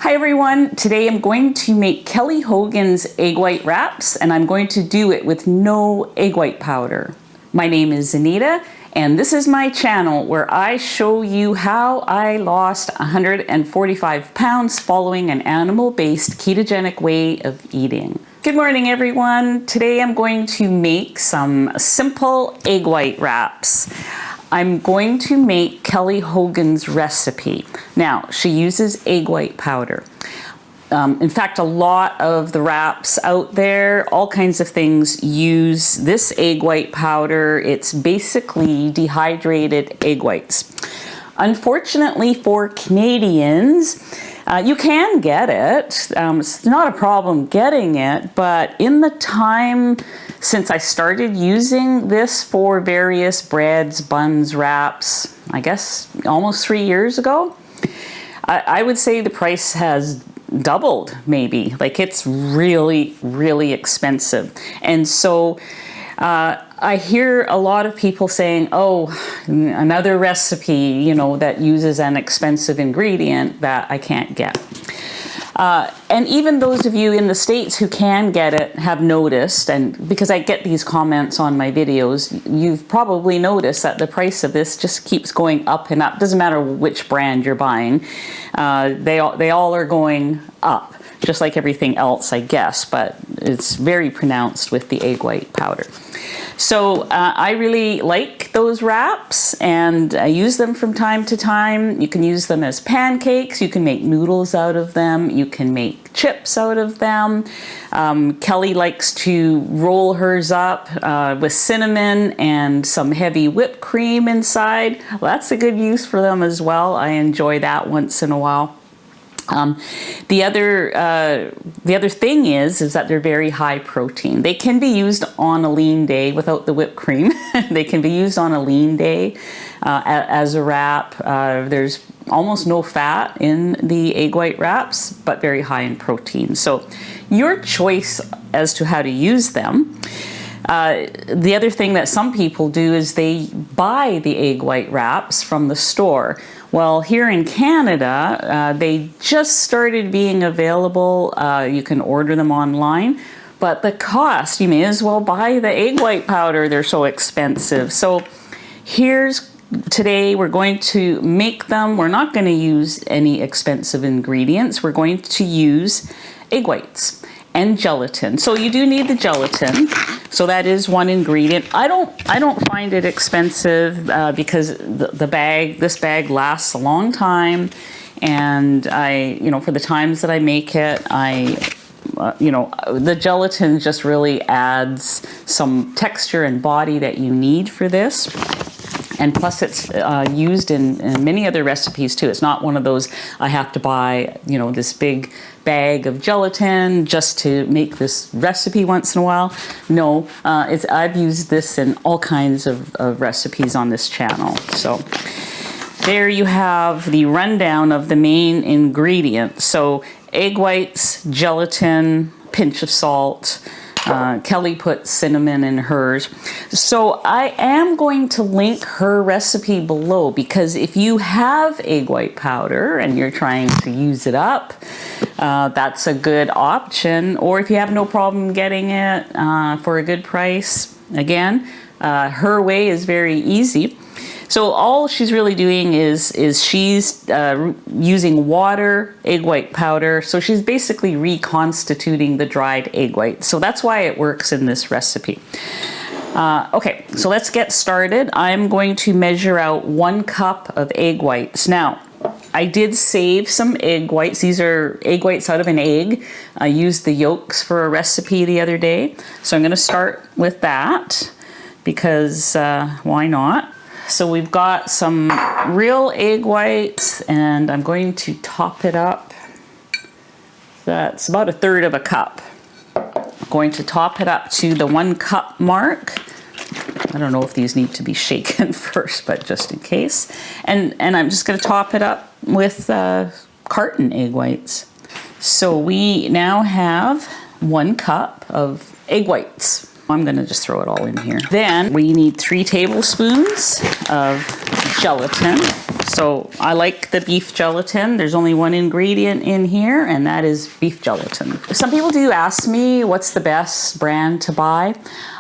Hi everyone, today I'm going to make Kelly Hogan's egg white wraps, and I'm going to do it with no egg white powder. My name is Anita, and this is my channel where I show you how I lost 145 pounds following an animal-based ketogenic way of eating. Good morning everyone. Today I'm going to make some simple egg white wraps. I'm going to make Kelly Hogan's recipe. Now, she uses egg white powder. In fact, a lot of the wraps out there, all kinds of things, use this egg white powder. It's basically dehydrated egg whites. Unfortunately for Canadians, you can get it. It's not a problem getting it, but in the time since I started using this for various breads, buns, wraps, I guess almost 3 years ago, I would say the price has doubled maybe. Like, it's really, really expensive. And so I hear a lot of people saying, oh, another recipe, you know, that uses an expensive ingredient that I can't get. And even those of you in the States who can get it have noticed, and because I get these comments on my videos, you've probably noticed that the price of this just keeps going up and up. Doesn't matter which brand you're buying. They all are going up, just like everything else, I guess, but it's very pronounced with the egg white powder. So I really like those wraps, and I use them from time to time. You can use them as pancakes, you can make noodles out of them, you can make chips out of them. Kelly likes to roll hers up with cinnamon and some heavy whipped cream inside. Well, that's a good use for them as well. I enjoy that once in a while. The other thing is that they're very high protein. They can be used on a lean day without the whipped cream. They can be used on a lean day as a wrap. There's almost no fat in the egg white wraps, but very high in protein. So your choice as to how to use them. The other thing that some people do is they buy the egg white wraps from the store. Well, here in Canada, they just started being available. You can order them online, but the cost, you may as well buy the egg white powder. They're so expensive. So today we're going to make them. We're not going to use any expensive ingredients. We're going to use egg whites and gelatin. So you do need the gelatin. So that is one ingredient. I don't find it expensive because this bag lasts a long time, and for the times that I make it, the gelatin just really adds some texture and body that you need for this. And plus it's used in many other recipes too. It's not one of those, I have to buy, this big bag of gelatin just to make this recipe once in a while. No, I've used this in all kinds of recipes on this channel. So there you have the rundown of the main ingredients. So egg whites, gelatin, pinch of salt. Kelly put cinnamon in hers. So I am going to link her recipe below, because if you have egg white powder and you're trying to use it up, that's a good option. Or if you have no problem getting it for a good price, again, her way is very easy. So all she's really doing is she's using water, egg white powder. So she's basically reconstituting the dried egg white. So that's why it works in this recipe. Okay, so let's get started. I'm going to measure out 1 cup of egg whites. Now, I did save some egg whites. These are egg whites out of an egg. I used the yolks for a recipe the other day. So I'm going to start with that because why not? So we've got some real egg whites, and I'm going to top it up. That's about 1/3 cup. I'm going to top it up to the 1 cup mark. I don't know if these need to be shaken first, but just in case. And I'm just going to top it up with carton egg whites. So we now have 1 cup of egg whites. I'm going to just throw it all in here. Then we need 3 tablespoons of gelatin. So I like the beef gelatin. There's only one ingredient in here, and that is beef gelatin. Some people do ask me what's the best brand to buy.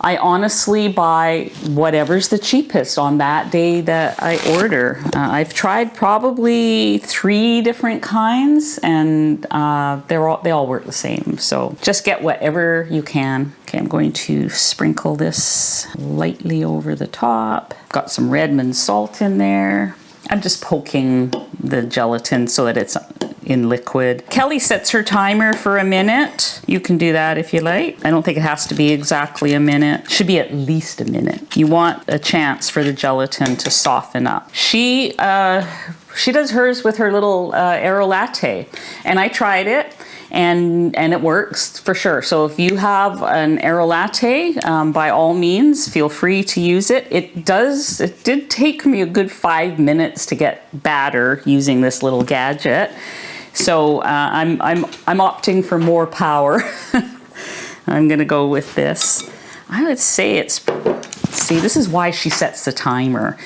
I honestly buy whatever's the cheapest on that day that I order. I've tried probably 3 different kinds, and they all work the same. So just get whatever you can. Okay, I'm going to sprinkle this lightly over the top. Got some Redmond salt in there. I'm just poking the gelatin so that it's in liquid. Kelly sets her timer for a minute. You can do that if you like. I don't think it has to be exactly a minute. It should be at least a minute. You want a chance for the gelatin to soften up. She does hers with her little Aero Latte, and I tried it. And it works for sure. So if you have an Aero Latte, by all means, feel free to use it. It did take me a good 5 minutes to get batter using this little gadget. So I'm opting for more power. I'm gonna go with this. I would say see, this is why she sets the timer,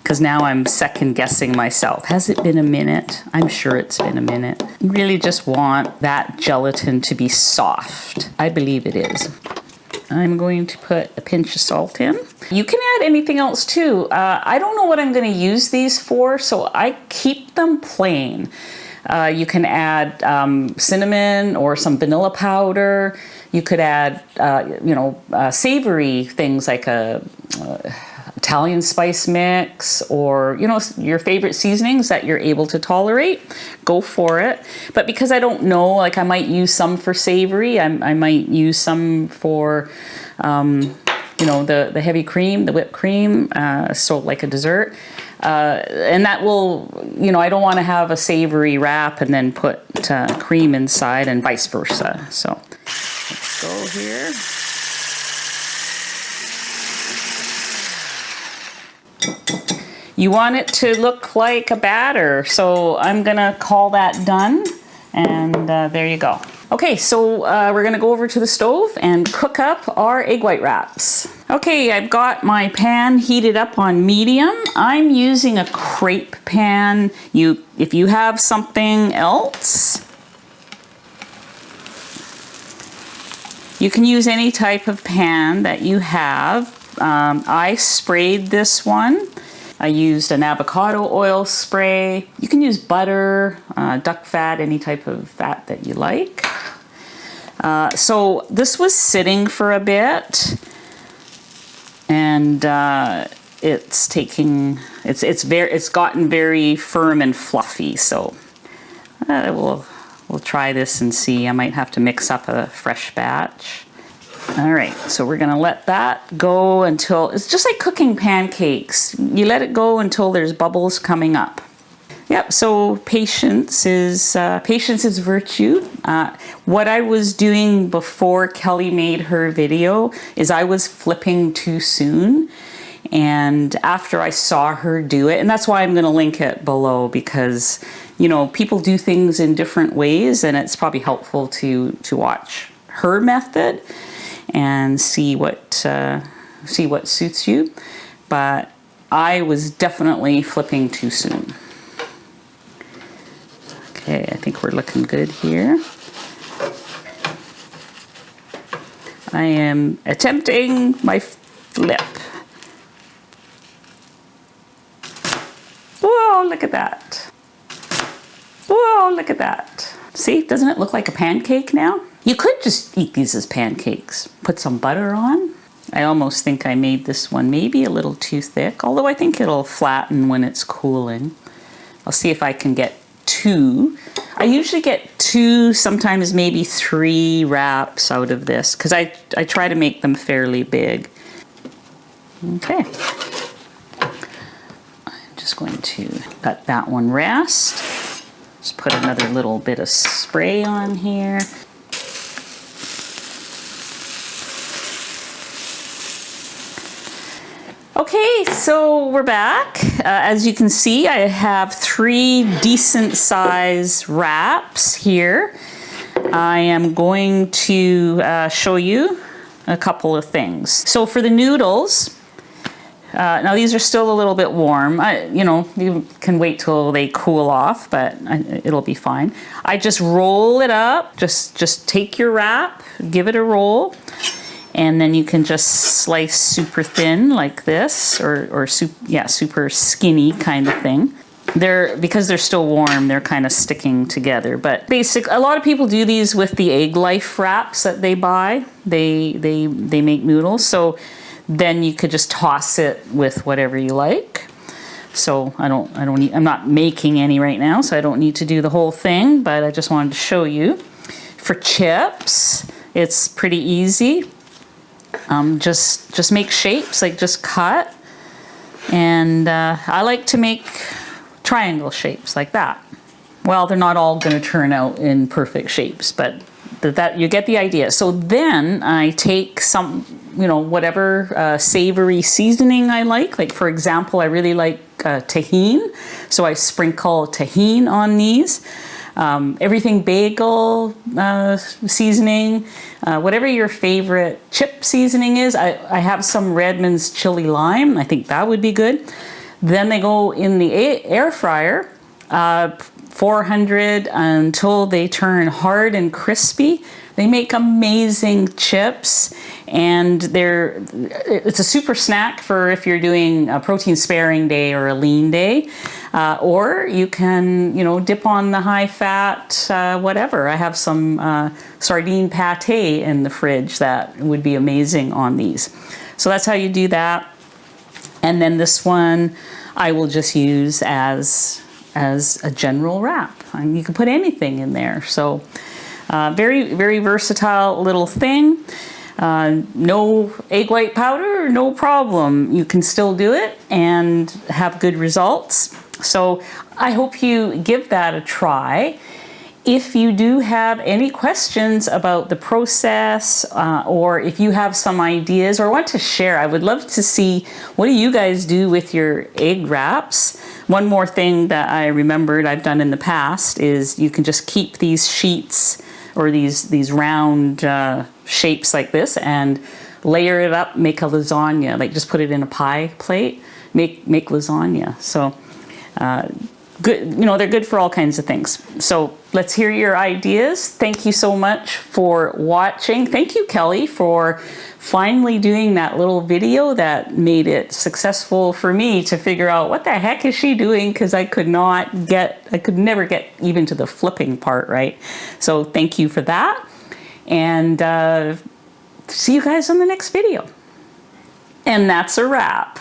because now I'm second guessing myself. Has it been a minute? I'm sure it's been a minute. You really just want that gelatin to be soft. I believe it is. I'm going to put a pinch of salt in. You can add anything else too. I don't know what I'm gonna use these for, so I keep them plain. You can add cinnamon or some vanilla powder. You could add, savory things like a Italian spice mix, or your favorite seasonings that you're able to tolerate. Go for it. But because I don't know, like I might use some for savory, I might use some for the heavy cream, the whipped cream, so like a dessert. And that will, I don't want to have a savory wrap and then put cream inside, and vice versa. So let's go here. You want it to look like a batter, so I'm gonna call that done, and there you go. Okay, so we're gonna go over to the stove and cook up our egg white wraps. Okay, I've got my pan heated up on medium. I'm using a crepe pan. If you have something else, you can use any type of pan that you have. I sprayed this one. I used an avocado oil spray. You can use butter, duck fat, any type of fat that you like. So this was sitting for a bit, and it's gotten very firm and fluffy. So we'll try this and see. I might have to mix up a fresh batch. All right, so we're gonna let that go until, it's just like cooking pancakes. You let it go until there's bubbles coming up. Yep, so patience is virtue. What I was doing before Kelly made her video is I was flipping too soon. And after I saw her do it, and that's why I'm gonna link it below, because people do things in different ways, and it's probably helpful to watch her method and see what suits you. But I was definitely flipping too soon. Okay, I think we're looking good here. I am attempting my flip. Whoa, look at that. Whoa, look at that. See, doesn't it look like a pancake now? You could just eat these as pancakes. Put some butter on. I almost think I made this one maybe a little too thick, although I think it'll flatten when it's cooling. I'll see if I can get 2. I usually get 2, sometimes maybe 3 wraps out of this, because I try to make them fairly big. Okay. I'm just going to let that one rest. Just put another little bit of spray on here. Okay, so we're back. As you can see, I have 3 decent size wraps here. I am going to show you a couple of things. So for the noodles, Now these are still a little bit warm. You can wait till they cool off, but it'll be fine. I just roll it up. Just take your wrap, give it a roll, and then you can just slice super thin like this, or super skinny kind of thing. Because they're still warm, they're kind of sticking together. But a lot of people do these with the Egg Life wraps that they buy. They make noodles, so then you could just toss it with whatever you like. So I'm not making any right now, so I don't need to do the whole thing, but I just wanted to show you. For chips, it's pretty easy. Just make shapes, like just cut. And I like to make triangle shapes like that. Well, they're not all going to turn out in perfect shapes, but that you get the idea. So then I take some, whatever savory seasoning I like. Like for example, I really like tahini, so I sprinkle tahini on these. Everything bagel seasoning, whatever your favorite chip seasoning is. I have some Redmond's chili lime. I think that would be good. Then they go in the air fryer, 400 until they turn hard and crispy. They make amazing chips, and it's a super snack for if you're doing a protein sparing day or a lean day. Or you can, dip on the high fat, whatever. I have some sardine pate in the fridge that would be amazing on these. So that's how you do that. And then this one I will just use as a general wrap. You can put anything in there. So very, very versatile little thing. No egg white powder, no problem. You can still do it and have good results. So I hope you give that a try. If you do have any questions about the process, or if you have some ideas or want to share, I would love to see, what do you guys do with your egg wraps? One more thing that I remembered I've done in the past is you can just keep these sheets or these round shapes like this and layer it up, make a lasagna, like just put it in a pie plate, make lasagna. So good, they're good for all kinds of things. So let's hear your ideas. Thank you so much for watching. Thank you, Kelly, for finally doing that little video that made it successful for me to figure out what the heck is she doing, because I could never get even to the flipping part right. So thank you for that, and see you guys on the next video. And that's a wrap.